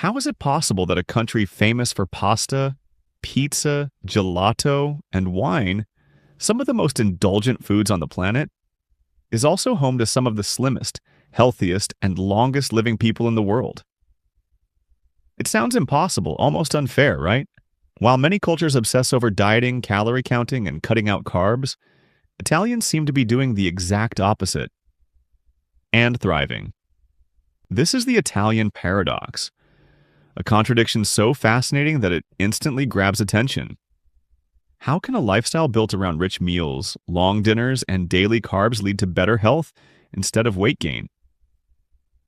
How is it possible that a country famous for pasta, pizza, gelato, and wine, some of the most indulgent foods on the planet, is also home to some of the slimmest, healthiest, and longest living people in the world? It sounds impossible, almost unfair, right? While many cultures obsess over dieting, calorie counting, and cutting out carbs, Italians seem to be doing the exact opposite and thriving. This is the Italian paradox, a contradiction so fascinating that it instantly grabs attention. How can a lifestyle built around rich meals, long dinners, and daily carbs lead to better health instead of weight gain?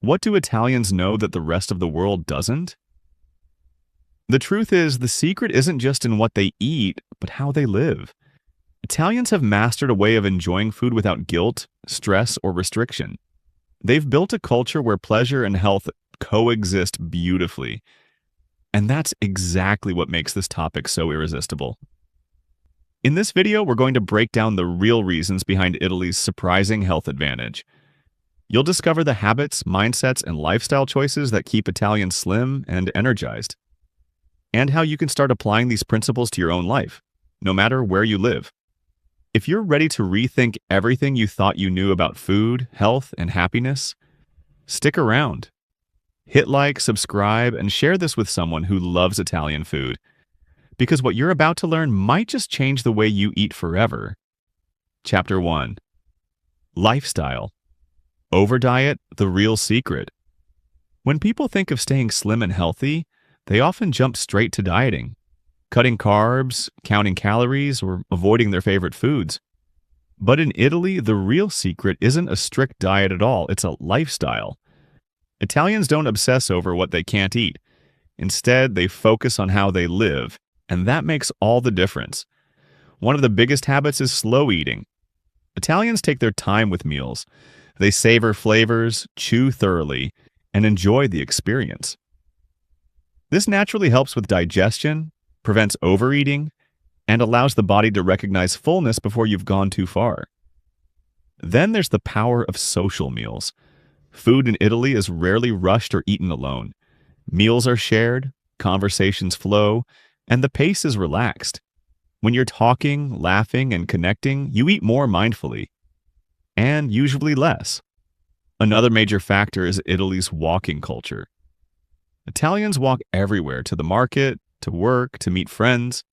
What do Italians know that the rest of the world doesn't? The truth is, the secret isn't just in what they eat, but how they live. Italians have mastered a way of enjoying food without guilt, stress, or restriction. They've built a culture where pleasure and health coexist beautifully. And that's exactly what makes this topic so irresistible. In this video, we're going to break down the real reasons behind Italy's surprising health advantage. You'll discover the habits, mindsets, and lifestyle choices that keep Italians slim and energized, and how you can start applying these principles to your own life, no matter where you live. If you're ready to rethink everything you thought you knew about food, health, and happiness, stick around. Hit like, subscribe, and share this with someone who loves Italian food, because what you're about to learn might just change the way you eat forever. Chapter 1. Lifestyle. Overdiet, the real secret. When people think of staying slim and healthy, they often jump straight to dieting, cutting carbs, counting calories, or avoiding their favorite foods. But in Italy, the real secret isn't a strict diet at all, it's a lifestyle. Italians don't obsess over what they can't eat. Instead, they focus on how they live, and that makes all the difference. One of the biggest habits is slow eating. Italians take their time with meals. They savor flavors, chew thoroughly, and enjoy the experience. This naturally helps with digestion, prevents overeating, and allows the body to recognize fullness before you've gone too far. Then there's the power of social meals. Food in Italy is rarely rushed or eaten alone. Meals are shared, conversations flow, and the pace is relaxed. When you're talking, laughing, and connecting, you eat more mindfully, and usually less. Another major factor is Italy's walking culture. Italians walk everywhere, to the market, to work, to meet friends.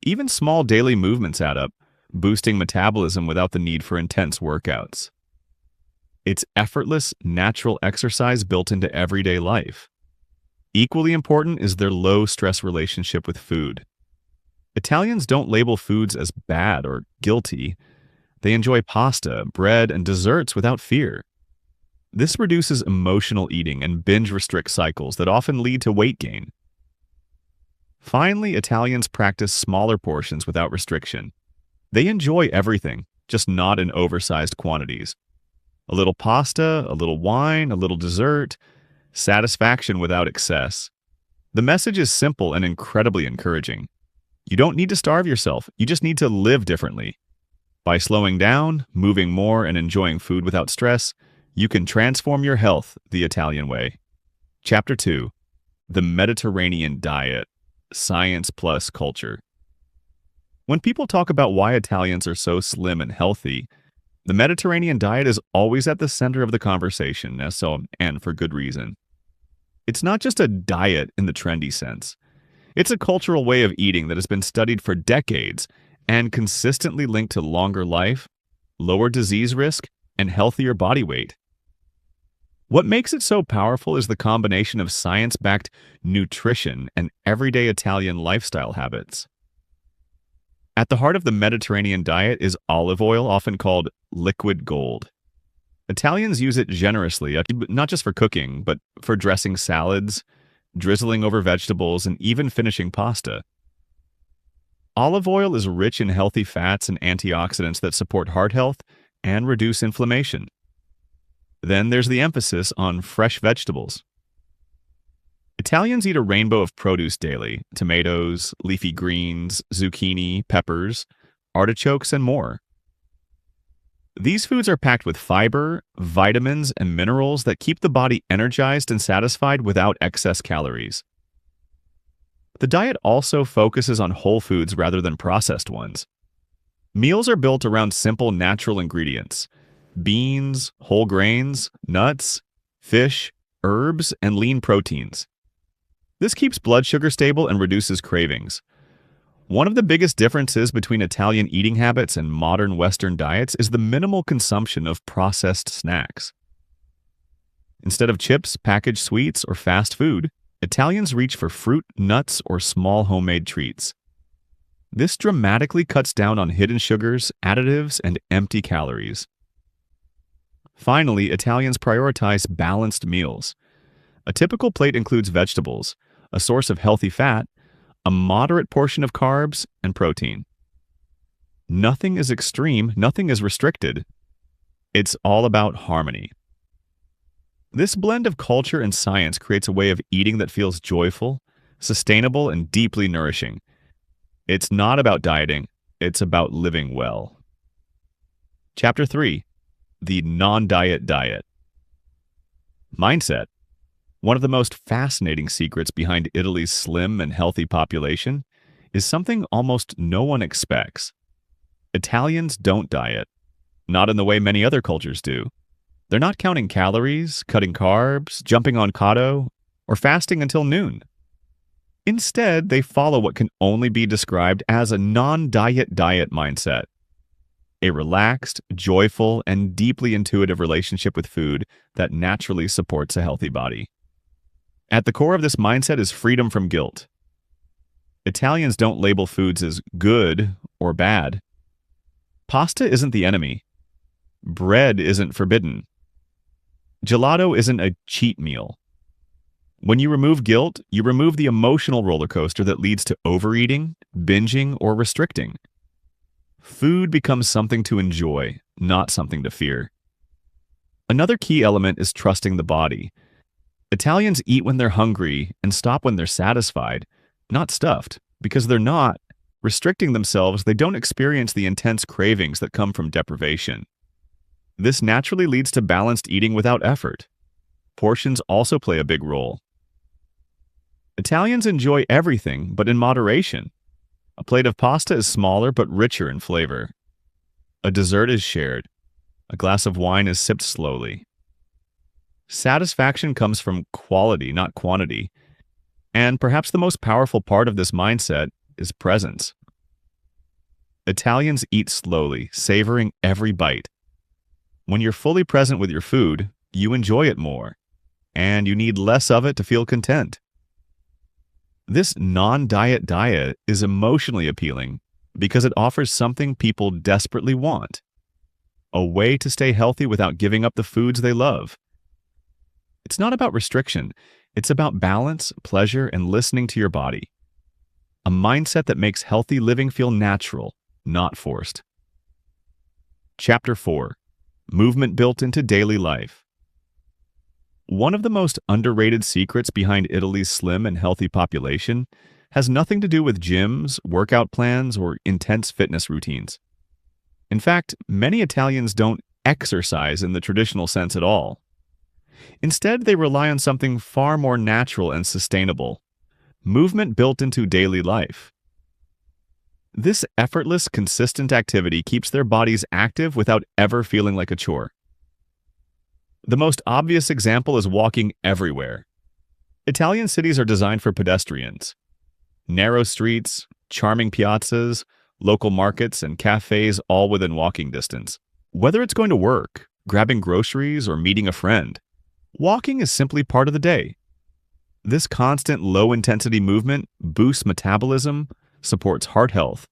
Even small daily movements add up, boosting metabolism without the need for intense workouts. It's effortless, natural exercise built into everyday life. Equally important is their low-stress relationship with food. Italians don't label foods as bad or guilty. They enjoy pasta, bread, and desserts without fear. This reduces emotional eating and binge-restrict cycles that often lead to weight gain. Finally, Italians practice smaller portions without restriction. They enjoy everything, just not in oversized quantities. A little pasta, a little wine, a little dessert, satisfaction without excess. The message is simple and incredibly encouraging. You don't need to starve yourself, you just need to live differently. By slowing down, moving more, and enjoying food without stress, you can transform your health the Italian way. Chapter 2. The Mediterranean Diet. Science plus culture. When people talk about why Italians are so slim and healthy, the Mediterranean diet is always at the center of the conversation, and for good reason. It's not just a diet in the trendy sense. It's a cultural way of eating that has been studied for decades and consistently linked to longer life, lower disease risk, and healthier body weight. What makes it so powerful is the combination of science-backed nutrition and everyday Italian lifestyle habits. At the heart of the Mediterranean diet is olive oil, often called liquid gold. Italians use it generously, not just for cooking, but for dressing salads, drizzling over vegetables, and even finishing pasta. Olive oil is rich in healthy fats and antioxidants that support heart health and reduce inflammation. Then there's the emphasis on fresh vegetables. Italians eat a rainbow of produce daily: tomatoes, leafy greens, zucchini, peppers, artichokes, and more. These foods are packed with fiber, vitamins, and minerals that keep the body energized and satisfied without excess calories. The diet also focuses on whole foods rather than processed ones. Meals are built around simple natural ingredients: beans, whole grains, nuts, fish, herbs, and lean proteins. This keeps blood sugar stable and reduces cravings. One of the biggest differences between Italian eating habits and modern Western diets is the minimal consumption of processed snacks. Instead of chips, packaged sweets, or fast food, Italians reach for fruit, nuts, or small homemade treats. This dramatically cuts down on hidden sugars, additives, and empty calories. Finally, Italians prioritize balanced meals. A typical plate includes vegetables, a source of healthy fat, a moderate portion of carbs, and protein. Nothing is extreme, nothing is restricted. It's all about harmony. This blend of culture and science creates a way of eating that feels joyful, sustainable, and deeply nourishing. It's not about dieting, it's about living well. Chapter 3: The Non-Diet Diet. Mindset. One of the most fascinating secrets behind Italy's slim and healthy population is something almost no one expects. Italians don't diet, not in the way many other cultures do. They're not counting calories, cutting carbs, jumping on cotto, or fasting until noon. Instead, they follow what can only be described as a non-diet diet mindset. A relaxed, joyful, and deeply intuitive relationship with food that naturally supports a healthy body. At the core of this mindset is freedom from guilt. Italians don't label foods as good or bad. Pasta isn't the enemy. Bread isn't forbidden. Gelato isn't a cheat meal. When you remove guilt, you remove the emotional roller coaster that leads to overeating, binging, or restricting. Food becomes something to enjoy, not something to fear. Another key element is trusting the body. Italians eat when they're hungry and stop when they're satisfied, not stuffed, because they're not restricting themselves. They don't experience the intense cravings that come from deprivation. This naturally leads to balanced eating without effort. Portions also play a big role. Italians enjoy everything, but in moderation. A plate of pasta is smaller but richer in flavor. A dessert is shared. A glass of wine is sipped slowly. Satisfaction comes from quality, not quantity. And perhaps the most powerful part of this mindset is presence. Italians eat slowly, savoring every bite. When you're fully present with your food, you enjoy it more, and you need less of it to feel content. This non-diet diet is emotionally appealing because it offers something people desperately want: a way to stay healthy without giving up the foods they love. It's not about restriction, it's about balance, pleasure, and listening to your body. A mindset that makes healthy living feel natural, not forced. Chapter 4: Movement built into daily life. One of the most underrated secrets behind Italy's slim and healthy population has nothing to do with gyms, workout plans, or intense fitness routines. In fact, many Italians don't exercise in the traditional sense at all. Instead, they rely on something far more natural and sustainable: movement built into daily life. This effortless, consistent activity keeps their bodies active without ever feeling like a chore. The most obvious example is walking everywhere. Italian cities are designed for pedestrians. Narrow streets, charming piazzas, local markets, and cafes all within walking distance. Whether it's going to work, grabbing groceries, or meeting a friend, walking is simply part of the day. This constant low-intensity movement boosts metabolism, supports heart health,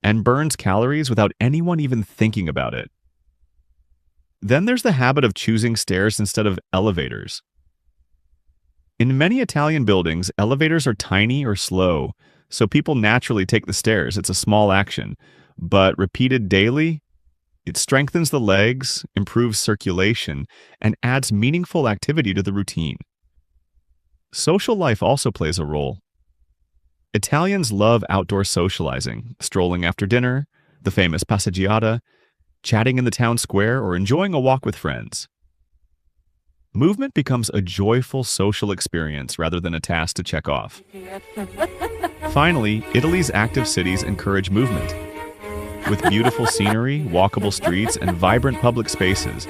and burns calories without anyone even thinking about it. Then there's the habit of choosing stairs instead of elevators. In many Italian buildings, elevators are tiny or slow, so people naturally take the stairs. It's a small action, but repeated daily, it strengthens the legs, improves circulation, and adds meaningful activity to the routine. Social life also plays a role. Italians love outdoor socializing, strolling after dinner, the famous passeggiata, chatting in the town square, or enjoying a walk with friends. Movement becomes a joyful social experience rather than a task to check off. Finally, Italy's active cities encourage movement. With beautiful scenery, walkable streets, and vibrant public spaces,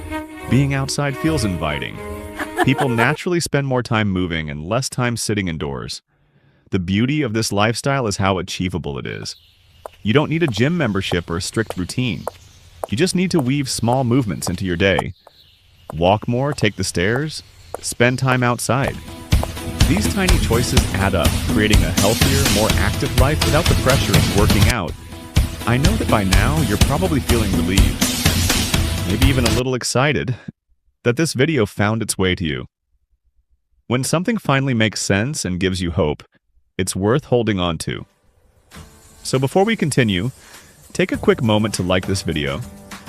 being outside feels inviting. People naturally spend more time moving and less time sitting indoors. The beauty of this lifestyle is how achievable it is. You don't need a gym membership or a strict routine. You just need to weave small movements into your day. Walk more, take the stairs, spend time outside. These tiny choices add up, creating a healthier, more active life without the pressure of working out. I know that by now you're probably feeling relieved, maybe even a little excited, that this video found its way to you. When something finally makes sense and gives you hope, it's worth holding on to. So before we continue, take a quick moment to like this video,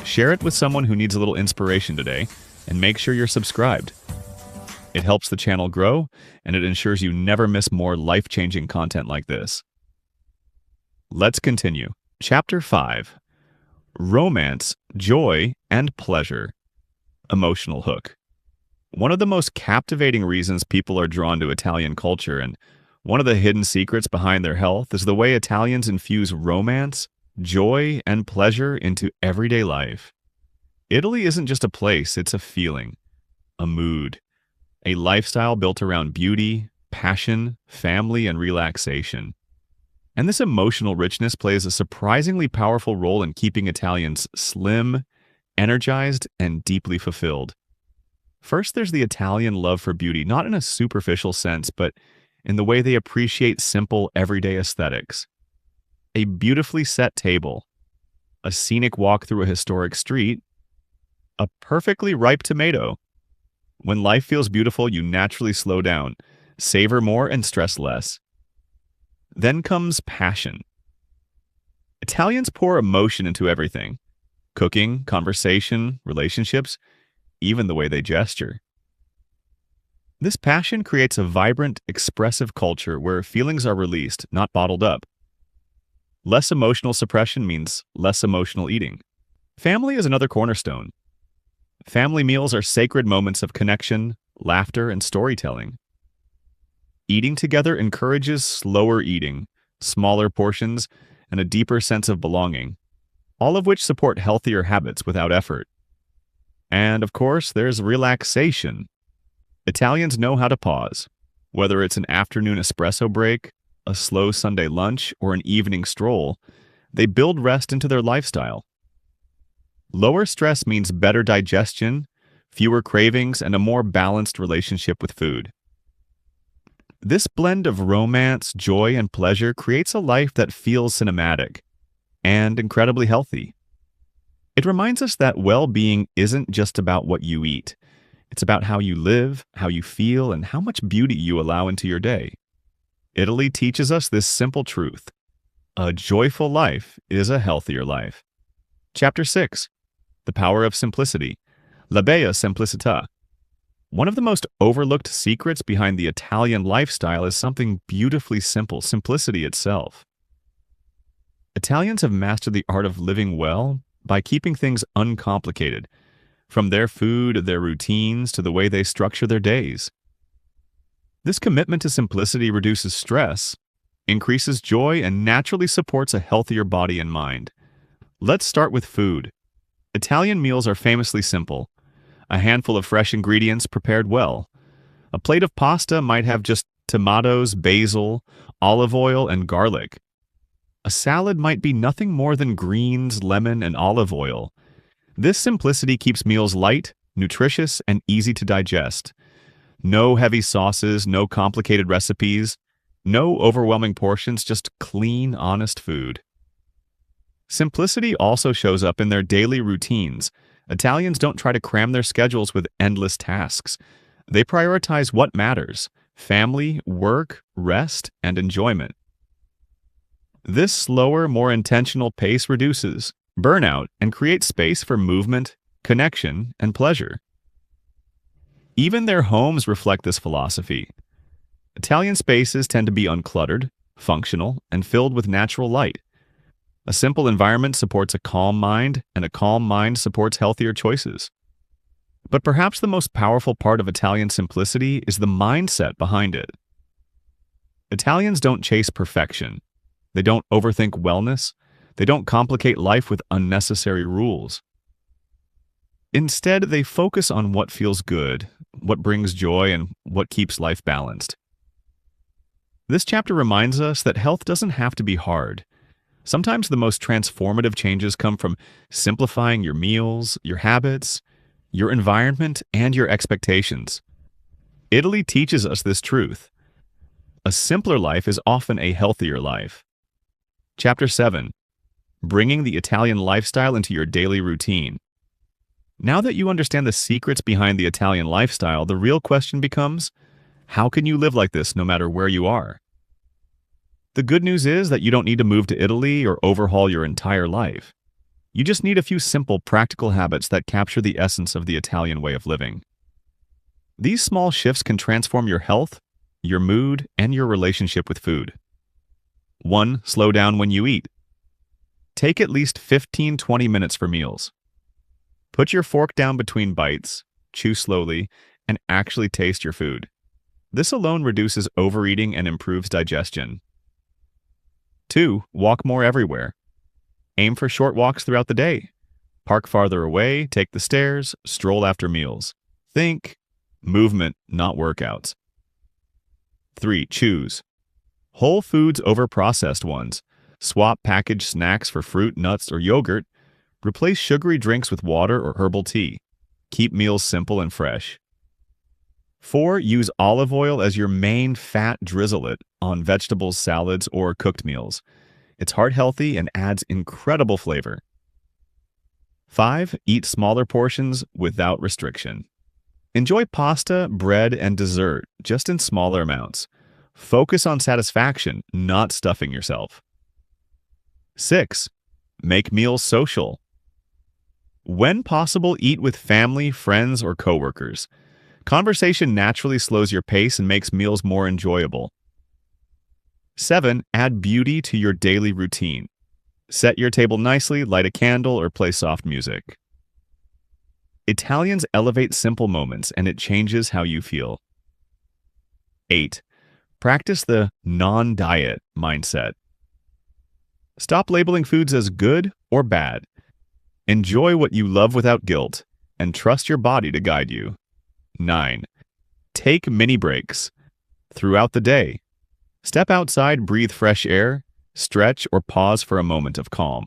share it with someone who needs a little inspiration today, and make sure you're subscribed. It helps the channel grow, and it ensures you never miss more life-changing content like this. Let's continue. Chapter 5. Romance, Joy, and Pleasure. Emotional hook. One of the most captivating reasons people are drawn to Italian culture, and one of the hidden secrets behind their health, is the way Italians infuse romance, joy, and pleasure into everyday life. Italy isn't just a place, it's a feeling, a mood, a lifestyle built around beauty, passion, family, and relaxation. And this emotional richness plays a surprisingly powerful role in keeping Italians slim, energized, and deeply fulfilled. First, there's the Italian love for beauty, not in a superficial sense, but in the way they appreciate simple, everyday aesthetics. A beautifully set table, a scenic walk through a historic street, a perfectly ripe tomato. When life feels beautiful, you naturally slow down, savor more, and stress less. Then comes passion. Italians pour emotion into everything: cooking, conversation, relationships, even the way they gesture. This passion creates a vibrant, expressive culture where feelings are released, not bottled up. Less emotional suppression means less emotional eating. Family is another cornerstone. Family meals are sacred moments of connection, laughter, and storytelling. Eating together encourages slower eating, smaller portions, and a deeper sense of belonging, all of which support healthier habits without effort. And of course, there's relaxation. Italians know how to pause. Whether it's an afternoon espresso break, a slow Sunday lunch, or an evening stroll, they build rest into their lifestyle. Lower stress means better digestion, fewer cravings, and a more balanced relationship with food. This blend of romance, joy, and pleasure creates a life that feels cinematic and incredibly healthy. It reminds us that well-being isn't just about what you eat. It's about how you live, how you feel, and how much beauty you allow into your day. Italy teaches us this simple truth: a joyful life is a healthier life. Chapter 6. The Power of Simplicity. La Bella Simplicità. One of the most overlooked secrets behind the Italian lifestyle is something beautifully simple: simplicity itself. Italians have mastered the art of living well by keeping things uncomplicated, from their food, their routines, to the way they structure their days. This commitment to simplicity reduces stress, increases joy, and naturally supports a healthier body and mind. Let's start with food. Italian meals are famously simple: a handful of fresh ingredients prepared well. A plate of pasta might have just tomatoes, basil, olive oil, and garlic. A salad might be nothing more than greens, lemon, and olive oil. This simplicity keeps meals light, nutritious, and easy to digest. No heavy sauces, no complicated recipes, no overwhelming portions, just clean, honest food. Simplicity also shows up in their daily routines. Italians don't try to cram their schedules with endless tasks. They prioritize what matters: family, work, rest, and enjoyment. This slower, more intentional pace reduces burnout and creates space for movement, connection, and pleasure. Even their homes reflect this philosophy. Italian spaces tend to be uncluttered, functional, and filled with natural light. A simple environment supports a calm mind, and a calm mind supports healthier choices. But perhaps the most powerful part of Italian simplicity is the mindset behind it. Italians don't chase perfection. They don't overthink wellness. They don't complicate life with unnecessary rules. Instead, they focus on what feels good, what brings joy, and what keeps life balanced. This chapter reminds us that health doesn't have to be hard. Sometimes the most transformative changes come from simplifying your meals, your habits, your environment, and your expectations. Italy teaches us this truth. A simpler life is often a healthier life. Chapter 7. Bringing the Italian lifestyle into your daily routine. Now that you understand the secrets behind the Italian lifestyle, the real question becomes, how can you live like this no matter where you are? The good news is that you don't need to move to Italy or overhaul your entire life. You just need a few simple, practical habits that capture the essence of the Italian way of living. These small shifts can transform your health, your mood, and your relationship with food. 1. Slow down when you eat. Take at least 15-20 minutes for meals. Put your fork down between bites, chew slowly, and actually taste your food. This alone reduces overeating and improves digestion. 2. Walk more everywhere. Aim for short walks throughout the day. Park farther away, take the stairs, stroll after meals. Think movement, not workouts. 3. Choose whole foods over processed ones. Swap packaged snacks for fruit, nuts, or yogurt. Replace sugary drinks with water or herbal tea. Keep meals simple and fresh. 4. Use olive oil as your main fat. Drizzle it on vegetables, salads, or cooked meals. It's heart-healthy and adds incredible flavor. 5. Eat smaller portions without restriction. Enjoy pasta, bread, and dessert, just in smaller amounts. Focus on satisfaction, not stuffing yourself. 6. Make meals social. When possible, eat with family, friends, or coworkers. Conversation naturally slows your pace and makes meals more enjoyable. 7. Add beauty to your daily routine. Set your table nicely, light a candle, or play soft music. Italians elevate simple moments, and it changes how you feel. 8. Practice the non-diet mindset. Stop labeling foods as good or bad. Enjoy what you love without guilt, and trust your body to guide you. 9. Take mini breaks. Throughout the day, step outside, breathe fresh air, stretch, or pause for a moment of calm.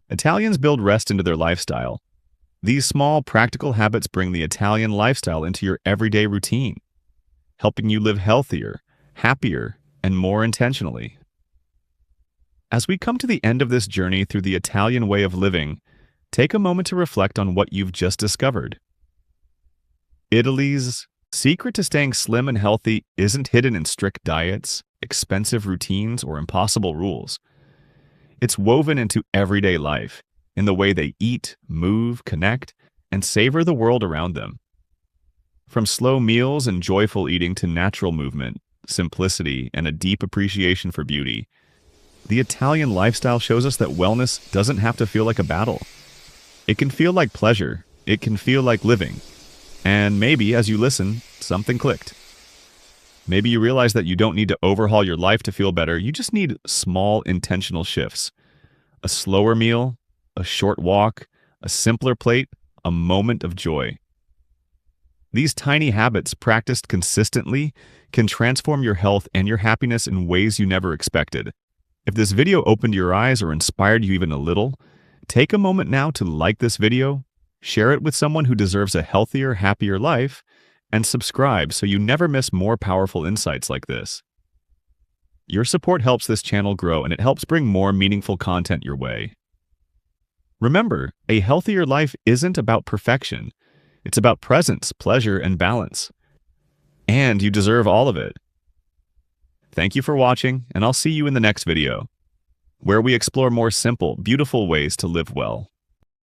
Italians build rest into their lifestyle. These small, practical habits bring the Italian lifestyle into your everyday routine, helping you live healthier, happier, and more intentionally. As we come to the end of this journey through the Italian way of living, take a moment to reflect on what you've just discovered. Italy's secret to staying slim and healthy isn't hidden in strict diets, expensive routines, or impossible rules. It's woven into everyday life, in the way they eat, move, connect, and savor the world around them. From slow meals and joyful eating to natural movement, simplicity, and a deep appreciation for beauty, the Italian lifestyle shows us that wellness doesn't have to feel like a battle. It can feel like pleasure. It can feel like living. And maybe, as you listen, something clicked. Maybe you realize that you don't need to overhaul your life to feel better. You just need small, intentional shifts. A slower meal, a short walk, a simpler plate, a moment of joy. These tiny habits, practiced consistently, can transform your health and your happiness in ways you never expected. If this video opened your eyes or inspired you even a little, take a moment now to like this video, share it with someone who deserves a healthier, happier life, and subscribe so you never miss more powerful insights like this. Your support helps this channel grow, and it helps bring more meaningful content your way. Remember, a healthier life isn't about perfection. It's about presence, pleasure, and balance. And you deserve all of it. Thank you for watching, and I'll see you in the next video, where we explore more simple, beautiful ways to live well.